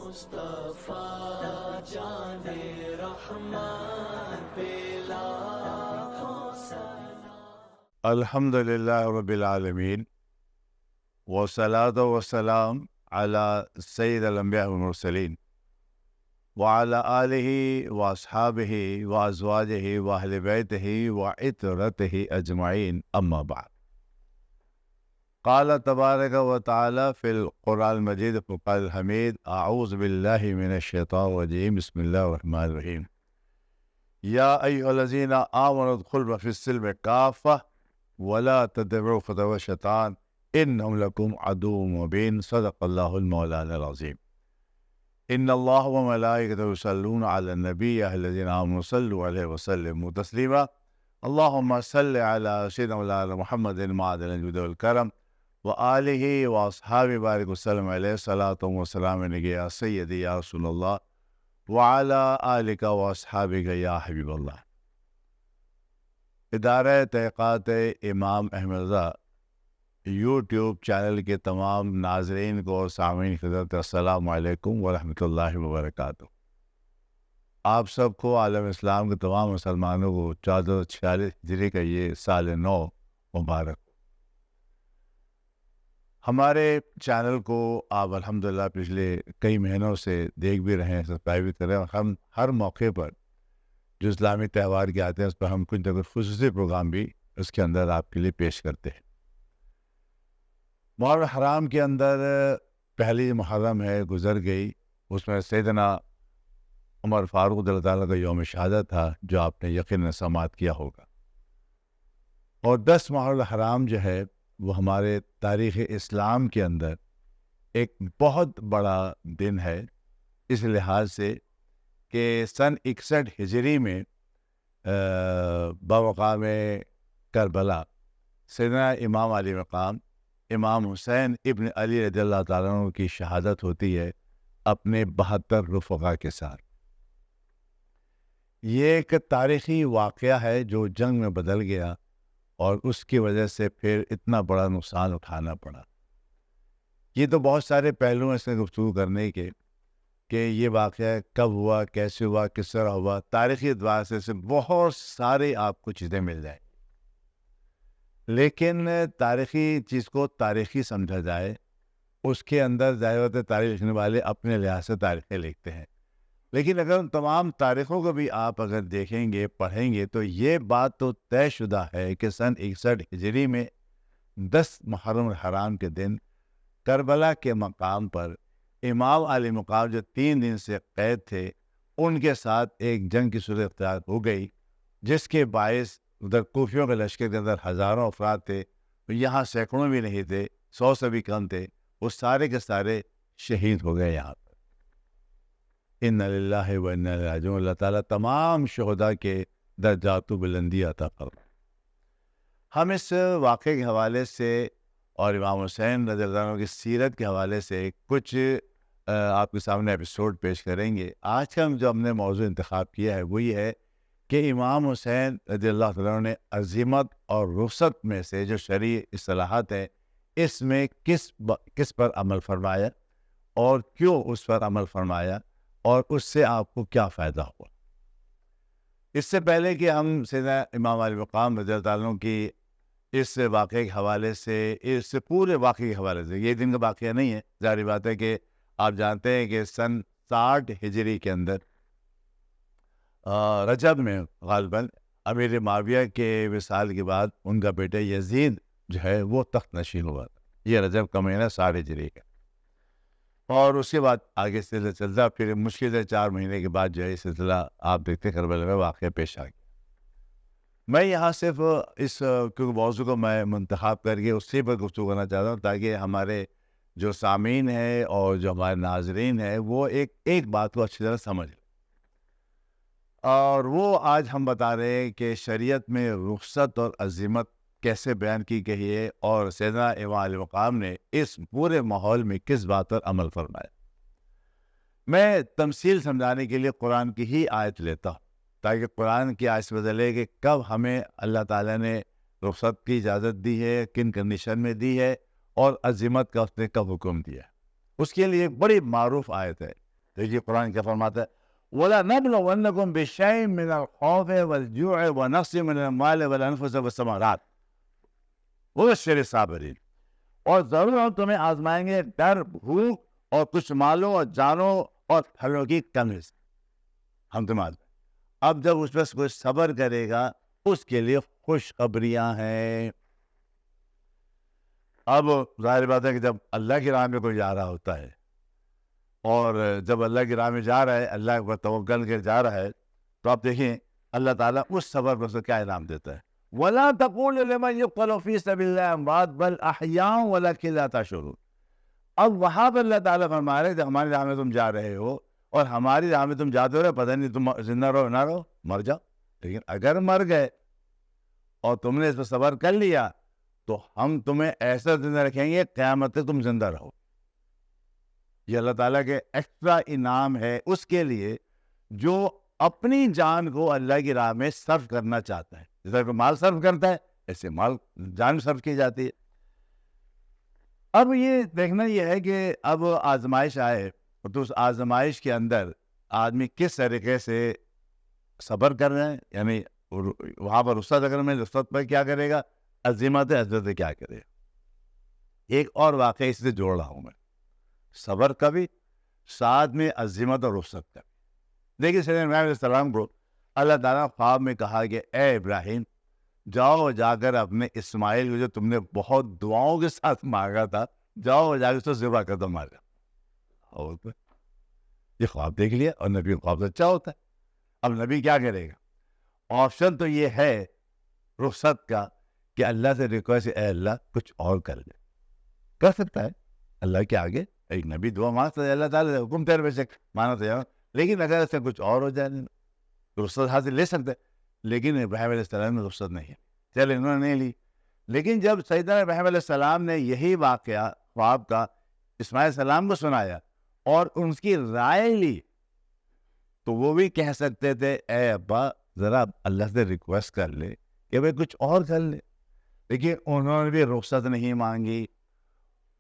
مصطفیٰ جان رحمان پہ لاکھوں سلام۔ الحمد للہ رب العالمین والصلاة والسلام علی سید الانبیاء والمرسلین وعلی آلہ واصحابہ وازواجہ واہل بیتہ وعترتہ اجمعین اما بعد۔ قال تبارک و تعالی فی القرآن المجید فقال الحمید اعوذ باللہ من الشیطان الرجیم بسم اللہ الرحمن الرحیم یا ایھا الذین آمنوا ادخلوا فی السلم کافہ ولا تتبعوا خطوات الشیطان انہم لکم عدو مبین صدق اللہ المولانا العظیم۔ ان اللہ وملائکتہ یصلون علی النبی یا ایھا الذین آمنوا صلوا علیہ وسلموا تسلیما اللہم صل علی سیدنا مولانا محمد معدن الجود والکرم وآلہ واصحابہ بارک وسلم علیہ صلاۃ وسلام علیک یا سیدی یا رسول اللہ وعلی آلک واصحابک یا حبیب اللہ۔ ادارہ تحقیقات امام احمد رضا یوٹیوب چینل کے تمام ناظرین کو اور سامعین کی خدمت السلام علیکم ورحمۃ اللہ وبرکاتہ۔ آپ سب کو عالم اسلام کے تمام مسلمانوں کو 1446 ہجری کا یہ سال نو مبارک۔ ہمارے چینل کو آپ الحمدللہ پچھلے کئی مہینوں سے دیکھ بھی رہے ہیں، سبسکرائب بھی کر رہے ہیں، اور ہم ہر موقع پر جو اسلامی تہوار کے آتے ہیں اس پر ہم کچھ نہ کچھ خصوصی پروگرام بھی اس کے اندر آپ کے لیے پیش کرتے ہیں۔ محرم حرام کے اندر پہلی محرم ہے گزر گئی، اس میں سیدنا عمر فاروق رضی اللہ تعالیٰ کا یوم شہادت تھا جو آپ نے یقیناً سماعت کیا ہوگا، اور 10 محرم حرام جو ہے وہ ہمارے تاریخ اسلام کے اندر ایک بہت بڑا دن ہے، اس لحاظ سے کہ سن 61 ہجری میں بمقام کربلا سیدنا امام علی مقام امام حسین ابن علی رضی اللہ تعالیٰ عنہ کی شہادت ہوتی ہے اپنے 72 رفقا کے ساتھ۔ یہ ایک تاریخی واقعہ ہے جو جنگ میں بدل گیا اور اس کی وجہ سے پھر اتنا بڑا نقصان اٹھانا پڑا۔ یہ تو بہت سارے پہلو ہیں اس میں گفتگو کرنے کے کہ یہ واقعہ کب ہوا، کیسے ہوا، کس طرح ہوا، تاریخی اعتبار سے بہت سارے آپ کو چیزیں مل جائیں، لیکن تاریخی چیز کو تاریخی سمجھا جائے، اس کے اندر ظاہر ہوتا ہے تاریخ لکھنے والے اپنے لحاظ سے تاریخیں لکھتے ہیں، لیکن اگر ان تمام تاریخوں کو بھی آپ اگر دیکھیں گے پڑھیں گے تو یہ بات تو طے شدہ ہے کہ سن 61 ہجری میں 10 محرم الحرام کے دن کربلا کے مقام پر امام علی مقام جو 3 دن سے قید تھے ان کے ساتھ ایک جنگ کی صورت اختیار ہو گئی، جس کے باعث ادھر کوفیوں کے لشکر کے اندر ہزاروں افراد تھے، یہاں سینکڑوں بھی نہیں تھے، 100 سے بھی کم تھے، وہ سارے کے سارے شہید ہو گئے یہاں پر۔ ان للہ و انا الیہ راجعون۔ اللہ تعالیٰ تمام شہداء کے درجات و بلندی عطا فرمائے۔ ہم اس واقعے کے حوالے سے اور امام حسین رضی اللہ عنہ کی سیرت کے حوالے سے کچھ آپ کے سامنے ایپیسوڈ پیش کریں گے۔ آج کا جو ہم نے موضوع انتخاب کیا ہے وہ یہ ہے کہ امام حسین رضی اللہ تعالیٰ عنہ نے عزیمت اور رخصت میں سے جو شرعی اصطلاحات ہیں اس میں کس پر عمل فرمایا اور کیوں اس پر عمل فرمایا اور اس سے آپ کو کیا فائدہ ہوا۔ اس سے پہلے کہ ہم سیدنا امام علی مقام رضی اللہ عنہ کی اس واقعے کے حوالے سے، اس پورے واقعے کے حوالے سے، یہ دن کا واقعہ نہیں ہے، ظاہر بات ہے کہ آپ جانتے ہیں کہ سن 60 ہجری کے اندر رجب میں غالباً امیر معاویہ کے وصال کے بعد ان کا بیٹا یزید جو ہے وہ تخت نشین ہوا تھا۔ یہ رجب کا مہینہ 60 ہجری کا، اور اس کے بعد آگے سلسلہ چلتا، پھر مشکل سے 4 مہینے کے بعد جو ہے یہ سلسلہ آپ دیکھتے کربلا میں واقعہ پیش آ گیا۔ میں یہاں صرف اس کیونکہ موضوع کو میں منتخب کر کے اسی پر گفتگو کرنا چاہتا ہوں تاکہ ہمارے جو سامعین ہیں اور جو ہمارے ناظرین ہیں وہ ایک بات کو اچھی طرح سمجھ لیں، اور وہ آج ہم بتا رہے ہیں کہ شریعت میں رخصت اور عزیمت کیسے بیان کی گئی ہے اور سیدنا امام علی مقام نے اس پورے ماحول میں کس بات پر عمل فرمایا۔ میں تمثیل سمجھانے کے لیے قرآن کی ہی آیت لیتا ہوں تاکہ قرآن کی آیت سے بدلے کہ کب ہمیں اللہ تعالیٰ نے رخصت کی اجازت دی ہے، کن کنڈیشن میں دی ہے، اور عزیمت کا اس نے کب حکم دیا ہے۔ اس کے لیے ایک بڑی معروف آیت ہے دیکھیے قرآن کیا فرماتا ہے، وَلَنَبْلُوَنَّكُمْ بِشَيْءٍ مِّنَ الْخَوْفِ وَالْجُوعِ وَنَقْصٍ مِّنَ الْأَمْوَالِ وَالْأَنفُسِ وَالثَّمَرَاتِ وَبَشِّرِ الصَّابِرِينَ، اور ضرور ہم تمہیں آزمائیں گے ڈر، بھوک اور کچھ مالوں اور جانوں اور پھلوں کی کمی سے ہم تمہیں آزمائیں۔ اب جب اس پر کوئی صبر کرے گا اس کے لیے خوشخبریاں ہیں۔ اب ظاہر بات ہے کہ جب اللہ کی راہ میں کوئی جا رہا ہوتا ہے، اور جب اللہ کی راہ میں جا رہا ہے، اللہ پر توکل کر جا رہا ہے، تو آپ دیکھیں اللہ تعالیٰ اس صبر پر سے کیا انعام دیتا ہے، وَلَا تَقُولُوا لِمَن يُقْتَلُ فِي سَبِيلِ اللَّهِ أَمْوَاتٌ بَلْ أَحْيَاءٌ وَلَكِنْ لَا تَشْعُرُونَ۔ اب وہاں پر اللہ تعالیٰ فرما رہے جب ہماری راہ میں تم جا رہے ہو اور ہماری راہ میں تم جاتے ہو رہے، پتہ نہیں تم زندہ رہو نہ رہو، مر جاؤ، لیکن اگر مر گئے اور تم نے اس پر صبر کر لیا تو ہم تمہیں ایسا زندہ رکھیں گے قیامت تک تم زندہ رہو۔ یہ اللہ تعالیٰ کے ایکسٹرا انعام ہے اس کے لیے جو اپنی جان کو اللہ کی راہ میں صرف کرنا چاہتا ہے۔ جیسا کہ مال صرف کرتا ہے ایسے جان صرف کی جاتی ہے۔ اب یہ دیکھنا یہ ہے کہ اب آزمائش آئے تو اس آزمائش کے اندر آدمی کس طریقے سے صبر کر رہے ہیں، یعنی وہاں پر رخصت اگر میں رخصت پر کیا کرے گا، عزیمت حضرت کیا کرے گا۔ ایک اور واقعہ اس سے جوڑ رہا ہوں میں، صبر کا بھی ساتھ میں عزیمت اور رخصت کا بھی۔ دیکھیے سیدنا ابراہیم علیہ السلام کو اللہ تعالیٰ خواب میں کہا کہ اے ابراہیم جاؤ جا کر اپنے اسماعیل کو جو تم نے بہت دعاؤں کے ساتھ مانگا تھا، جاؤ جا کے اس کو ذبح کر دو، مارا۔ اور یہ خواب دیکھ لیا، اور نبی خواب سے اچھا ہوتا ہے۔ اب نبی کیا کرے گا؟ آپشن تو یہ ہے رخصت کا کہ اللہ سے ریکویسٹ، اے اللہ کچھ اور کر لے، کر سکتا ہے اللہ کے آگے ایک نبی دعا مانگ سکتا ہے، اللہ تعالیٰ حکم تیرے بے شک مانا تیار، لیکن اگر اس سے کچھ اور ہو جائے رخصت حاصل لے سکتے، لیکن ابراہیم علیہ السلام نے رخصت نہیں ہے، چلے انہوں نے نہیں لی۔ لیکن جب سیدنا ابراہیم علیہ السلام نے یہی واقعہ خواب کا اسماعیل علیہ السلام کو سنایا اور ان کی رائے لی، تو وہ بھی کہہ سکتے تھے اے ابا ذرا اللہ سے ریکویسٹ کر لے کہ بھائی کچھ اور کر لے، لیکن انہوں نے بھی رخصت نہیں مانگی۔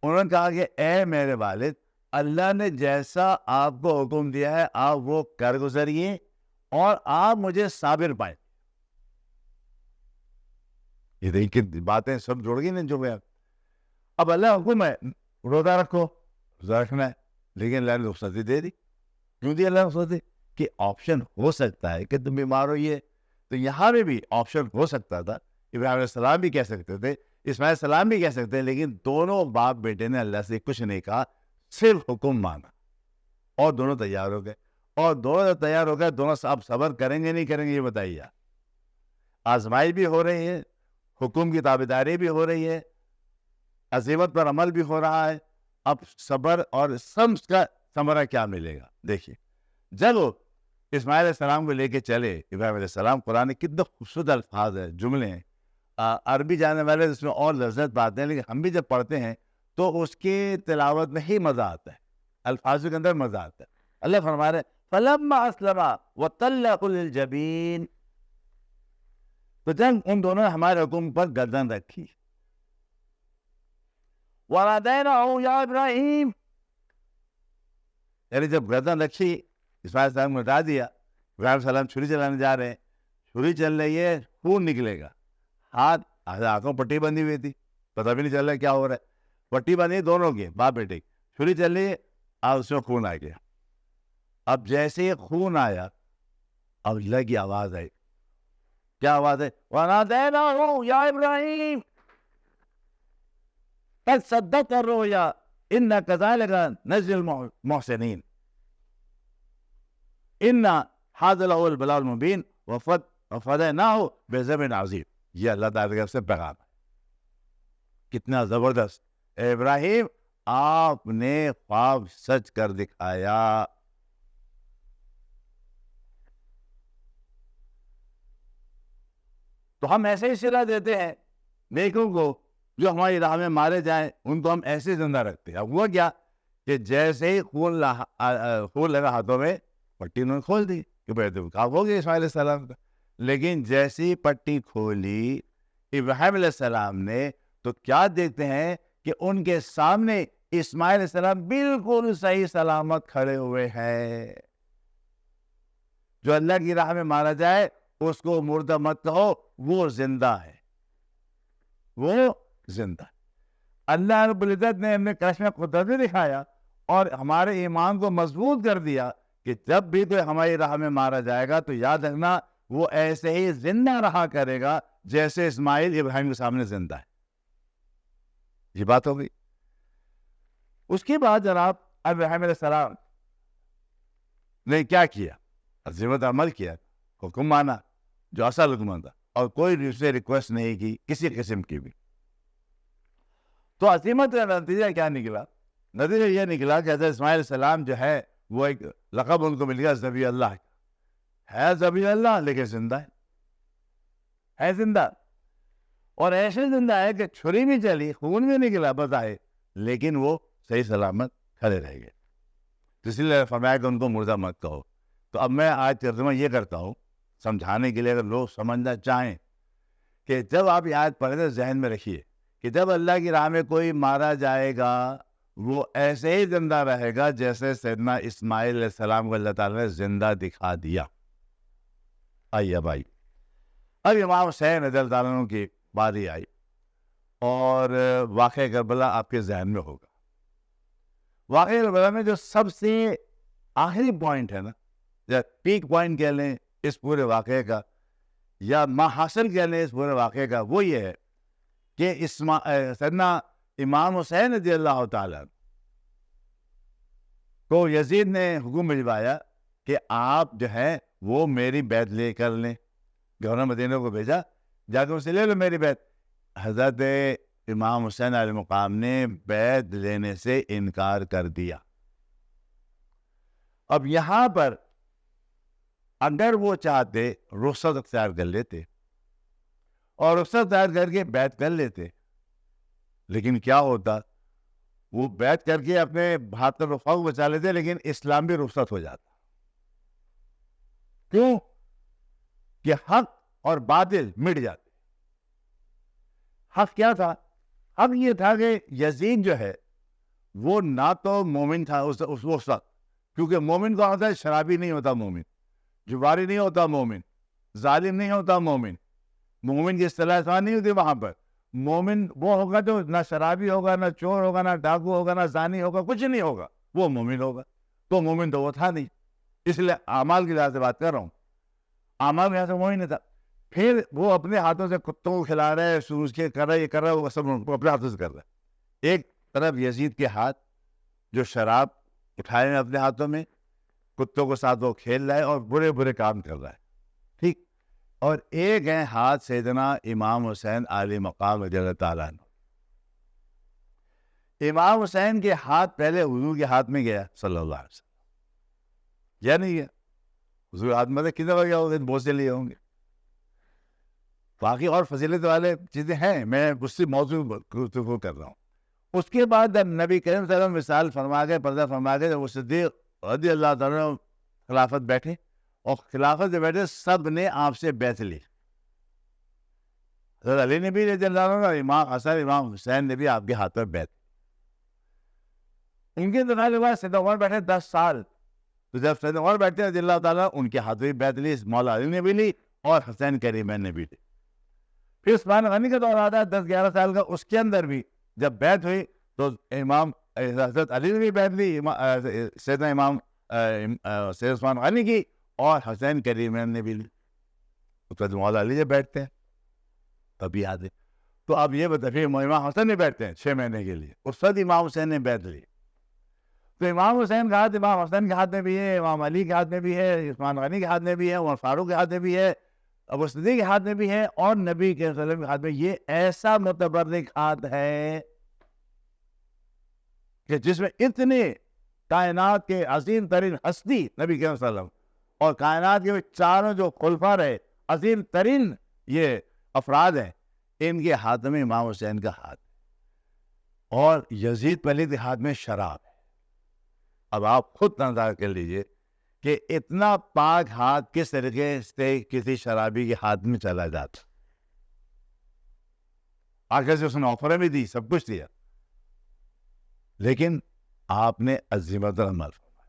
انہوں نے کہا کہ اے میرے والد، اللہ نے جیسا آپ کو حکم دیا ہے آپ وہ کر گزریے اور آپ مجھے صابر پائیں۔ یہ دیکھیں باتیں سب جڑ گئی نہیں، جو میں اب اللہ حکم ہے روزہ رکھو، روزہ رکھنا ہے، لیکن اللہ نے رخصتی دے دی۔ کیوں دی اللہ نے رخصتی؟ کہ آپشن ہو سکتا ہے کہ تم بیمار ہوئیے، تو یہاں میں بھی آپشن ہو سکتا تھا، ابراہیم علیہ السلام بھی کہہ سکتے تھے، اسماعیل علیہ السلام بھی کہہ سکتے ہیں، لیکن دونوں باپ بیٹے نے اللہ سے کچھ نہیں کہا، صرف حکم مانا، اور دونوں تیار ہو گئے۔ اور دونوں تیار ہو گئے، دونوں اب صبر کریں گے نہیں کریں گے یہ بتائیے۔ آزمائی بھی ہو رہی ہے، حکم کی تابعداری بھی ہو رہی ہے، عزیمت پر عمل بھی ہو رہا ہے۔ اب صبر اور سمجھ کا ثمرہ کیا ملے گا؟ دیکھیے جب اسماعیل علیہ السلام کو لے کے چلے ابراہیم علیہ السلام، قرآن کتنے خوبصورت الفاظ ہیں، جملے ہیں، عربی جاننے والے اس میں اور لذت پاتے ہیں، لیکن ہم بھی جب پڑھتے ہیں تو اس کی تلاوت میں ہی مزہ آتا ہے، الفاظوں کے اندر مزہ آتا ہے۔ اللہ فرما رہے فَلَمَّا أَسْلَمَا وَتَلَّهُ لِلْجَبِينِ، تو جب ان دونوں نے ہمارے حکم پر گردن رکھی، وَنَادَيْنَاهُ يَا إِبْرَاهِيمُ، یعنی جب گردن رکھی اسماعیل السلام کو ہٹا دیا، ابراہیم السلام چھری چلانے جا رہے ہیں، چھری چل رہی ہے، خون نکلے گا، ہاتھوں پٹی بندھی ہوئی تھی، پتہ بھی نہیں چل رہا کیا ہو رہا ہے، پٹی بندھی دونوں کی باپ بیٹے کی، چھری چل رہی ہے، اس میں خون آ گیا۔ اب جیسے خون آیا اب اللہ کی آواز آئی، کیا آواز ہے؟ وَنَادَيْنَاهُ يَا إِبْرَاهِيمُ قَدْ صَدَّقْتَ الرُّؤْيَا إِنَّا كَذَلِكَ نَجْزِي الْمُحْسِنِينَ إِنَّ هَذَا لَهُوَ الْبَلَاءُ الْمُبِينُ وَفَدَيْنَاهُ بِذِبْحٍ عَظِيمٍ۔ یہ اللہ تعالیٰ کی طرف سے پیغام ہے، کتنا زبردست۔ اے ابراہیم آپ نے خواب سچ کر دکھایا۔ تو ہم ایسے ہی صلہ دیتے ہیں نیکوں کو جو ہماری راہ میں مارے جائیں، ان کو ہم ایسے زندہ رکھتے ہیں۔ اب ہوا کیا کہ جیسے ہی خون لگا ہاتھوں میں، پٹی انہوں نے کھول دی کہ بھائی کام ہو گیا اسماعیل علیہ السلام کا۔ لیکن جیسی پٹی کھولی ابراہیم علیہ السلام نے، تو کیا دیکھتے ہیں کہ ان کے سامنے اسماعیل علیہ السلام بالکل صحیح سلامت کھڑے ہوئے ہیں. جو اللہ کی راہ میں مارا جائے اس کو مردہ مت کہو، وہ زندہ ہے، وہ زندہ ہے. اللہ رب العزت نے اپنے کرشمہ قدرت دکھایا اور ہمارے ایمان کو مضبوط کر دیا کہ جب بھی کوئی ہماری راہ میں مارا جائے گا تو یاد رکھنا وہ ایسے ہی زندہ رہا کرے گا جیسے اسماعیل ابراہیم کے سامنے زندہ ہے. یہ بات ہو گئی. اس کے بعد جناب ابراہیم علیہ السلام نے کیا کیا؟ عزیمت عمل کیا، حکم مانا جو اصل حکم تھا، اور کوئی اسے ریکویسٹ نہیں کی کسی قسم کی بھی. تو عزیمت کا نتیجہ کیا نکلا؟ نتیجہ یہ نکلا کہ حضرت اسماعیل علیہ السلام جو ہے وہ ایک لقب ان کو مل گیا ذبیح اللہ کا. ہے ذبیح اللہ لیکن زندہ ہے زندہ، اور ایسے زندہ ہے کہ چھری بھی چلی، خون بھی نکلا بتائے، لیکن وہ صحیح سلامت کھڑے رہ گئے. تو اس لیے فرمایا کہ ان کو مردہ مت کہو. تو اب میں آج ترجمہ یہ کرتا ہوں سمجھانے کے لیے، اگر لوگ سمجھنا چاہیں کہ جب آپ یہ آیت پڑھیں تو ذہن میں رکھیے کہ جب اللہ کی راہ میں کوئی مارا جائے گا وہ ایسے ہی زندہ رہے گا جیسے سیدنا اسماعیل علیہ السلام کو اللہ تعالیٰ نے زندہ دکھا دیا. آئیے بھائی، اب امام حسین رضی اللہ تعالیٰ عنہ کی باری آئی اور واقعہ کربلا آپ کے ذہن میں ہوگا. واقعہ کربلا میں جو سب سے آخری پوائنٹ ہے نا، یا پیک پوائنٹ کہہ لیں اس پورے واقعے کا، یا محاصل کہہ لیں اس پورے واقعے کا، وہ یہ ہے کہ سیدنا امام حسین رضی اللہ تعالیٰ کو یزید نے حکم بھجوایا کہ آپ جو ہے وہ میری بیعت لے کر لیں. گورنر مدینہ کو بھیجا، جا کے اسے لے لو میری بیعت. حضرت امام حسین علیہ مقام نے بیعت لینے سے انکار کر دیا. اب یہاں پر اگر وہ چاہتے رخصت اختیار کر لیتے اور رخصت اختیار کر کے بیعت کر لیتے، لیکن کیا ہوتا، وہ بیعت کر کے اپنے ہاتھ میں رفاق بچا لیتے لیکن اسلام بھی رخصت ہو جاتا. کیوں؟ کہ حق اور باطل مٹ جاتے. حق کیا تھا؟ حق یہ تھا کہ یزید جو ہے وہ نہ تو مومن تھا اس وقت، کیونکہ مومن کو ہوتا ہے شرابی نہیں ہوتا، مومن جواری نہیں ہوتا، مومن ظالم نہیں ہوتا، مومن کی اصطلاح نہیں ہوتی وہاں پر. مومن وہ ہوگا جو نہ شرابی ہوگا، نہ چور ہوگا، نہ ڈاکو ہوگا، نہ زانی ہوگا، کچھ نہیں ہوگا، وہ مومن ہوگا. تو مومن تو وہ تھا نہیں، اس لیے اعمال کی لحاظ سے بات کر رہا ہوں، اعمال کی لحاظ سے مومن نہیں تھا. پھر وہ اپنے ہاتھوں سے کتوں کو کھلا رہا ہے، سوز کے کر رہا ہے، یہ کر رہا ہے، وہ سب اپنے ہاتھوں سے کر رہا ہے. ایک طرف یزید کے ہاتھ جو شراب اٹھائے ہیں اپنے ہاتھوں میں، کتوں کے ساتھ وہ کھیل رہا ہے اور برے برے کام کر رہا ہے، ٹھیک. اور ایک ہے ہاتھ سیدنا امام حسین علیہ مقام رضی اللہ تعالیٰ عنہ. امام حسین کے ہاتھ پہلے حضور کے ہاتھ میں گیا صلی اللہ علیہ وسلم، یا نہیں گیا؟ حضور ہاتھ میں کتنے بار گیا ہوگا؟ بہت سے لیے ہوں گے. باقی اور فضیلت والے چیزیں ہیں، میں اس سے موضوع گفتگو کر رہا ہوں. اس کے بعد جب نبی کریم صلی اللہ علیہ وسلم مثال فرما گئے، پردہ فرما گئے، جب وہ صدیق رضی اللہ تعالیٰ خلافت بیٹھے، اور خلافت سے بیٹھے سب نے آپ سے بیعت لی. حضرت علی نے بھی رضی اللہ عنہ، امام حسن امام حسین نے بھی آپ کے ہاتھ پر بیعت. ان کے انتقال کے بعد سیدنا عمر بیٹھے 10 سال. تو جب سیدنا عمر بیٹھے رضی اللہ تعالیٰ، ان کے ہاتھ میں بیعت لی، مولا علی نے بھی لی اور حسین کریمین نے بھی لی. پھر عثمان غنی کا دور آتا ہے 10-11 سال کا، اس کے اندر بھی جب بیعت ہوئی تو امام حضرت علی نے بھی بیعت لی، سیدنا امام سید عثمان غنی کی، اور حسین کریمین نے بھی لی. تو مولا علی جب بیٹھتے ہیں تبھی آتے. تو اب یہ بتائیے امام حسین نے بیٹھتے ہیں 6 مہینے کے لیے، اس وقت امام حسین نے بیعت لی. تو امام حسین کا ہاتھ امام حسین کے ہاتھ میں بھی ہے، امام علی کے ہاتھ میں بھی ہے، عثمان غنی کے ہاتھ میں بھی ہے، عمر فاروق کے ہاتھ میں بھی ہے، ابو صدیق کے ہاتھ میں بھی ہے، اور نبی کے وسلم کے ہاتھ میں. یہ ایسا متبرک ہاتھ ہے کہ جس میں اتنے کائنات کے عظیم ترین ہستی نبی کے وسلم اور کائنات کے چاروں جو خلفاء رہے عظیم ترین یہ افراد ہیں، ان کے ہاتھ میں امام حسین کا ہاتھ، اور یزید پہلے کے ہاتھ میں شراب ہے. اب آپ خود اندازہ کر لیجئے کہ اتنا پاک ہاتھ کس طریقے سے کسی شرابی کے ہاتھ میں چلا جاتا. آخر سے اس نے آفر بھی دی، سب کچھ دیا، لیکن آپ نے عزیمت پر عمل فرمایا.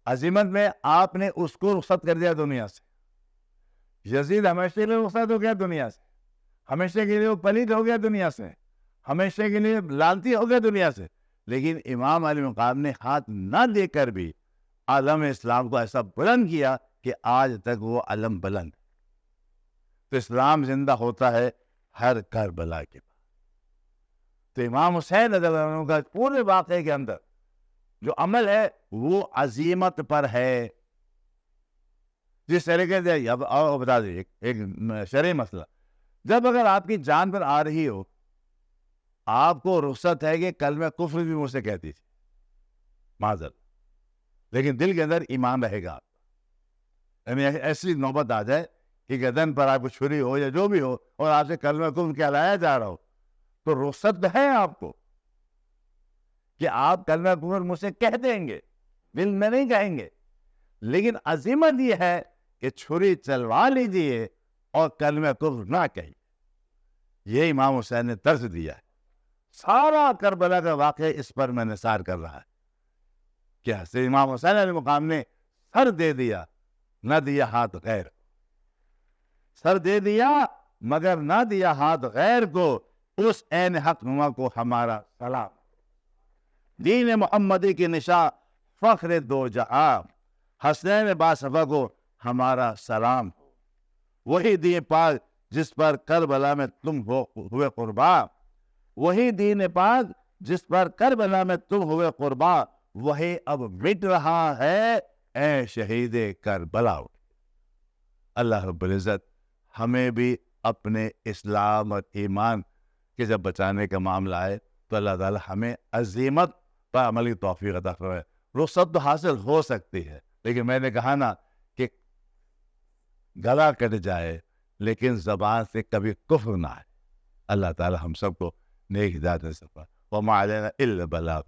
عزیمت میں آپ نے اس کو رخصت کر دیا دنیا سے. یزید ہمیشہ کے لیے رخصت ہو گیا دنیا سے, ہمیشہ کے لیے وہ پلید ہو گیا دنیا سے, ہمیشہ کے لیے لالتی ہو گیا دنیا سے. لیکن امام علی مقام نے ہاتھ نہ دے کر بھی عالم اسلام کو ایسا بلند کیا کہ آج تک وہ علم بلند. تو اسلام زندہ ہوتا ہے ہر کربلا کے بعد. تو امام حسین رضی اللہ عنہ کا پورے واقعے کے اندر جو عمل ہے وہ عزیمت پر ہے. جس طریقے سے اب اور بتا دیجیے ایک شرعی مسئلہ, جب اگر آپ کی جان پر آ رہی ہو, آپ کو رخصت ہے کہ کلمہ کفر بھی مجھ سے کہتی تھی معذر, لیکن دل کے اندر ایمان رہے گا آپ کا. یعنی ایسی نوبت آ جائے کہ گردن پر آپ کو چھری ہو یا جو بھی ہو اور آپ سے کلمہ کفر کہلایا جا رہا ہو, تو رخصت ہے آپ کو کہ آپ کلمہ کفر مجھ سے کہہ دیں گے, دل میں نہیں کہیں گے. لیکن عزیمت یہ ہے کہ چھری چلوا لیجیے اور کلمہ کفر نہ کہیے. یہ امام حسین نے درس دیا ہے. سارا کربلا کا واقعہ اس پر میں نثار کر رہا ہے کہ حضرت امام حسین علیہ مقام نے سر دے دیا, نہ دیا ہاتھ غیر. سر دے دیا مگر نہ دیا ہاتھ غیر کو. اس عین حق نما کو ہمارا سلام. دین محمدی کی نشاں فخر دو جہاں, حسین باصفا کو ہمارا سلام. وہی دین پاک جس پر کربلا میں تم ہوئے قربان, وہی دین پاک جس پر کربلا میں تم ہوئے قربان, وہی اب مٹ رہا ہے اے شہید کربلا. اللہ رب العزت ہمیں بھی اپنے اسلام اور ایمان کے جب بچانے کا معاملہ آئے تو اللہ تعالی ہمیں عزیمت پر عمل کی توفیق عطا فرمائے. رخصت تو حاصل ہو سکتی ہے, لیکن میں نے کہا نا کہ گلا کٹ جائے لیکن زبان سے کبھی کفر نہ آئے. اللہ تعالی ہم سب کو نیک ہدایت نصیب فرمائے. وما علینا الا البلاغ.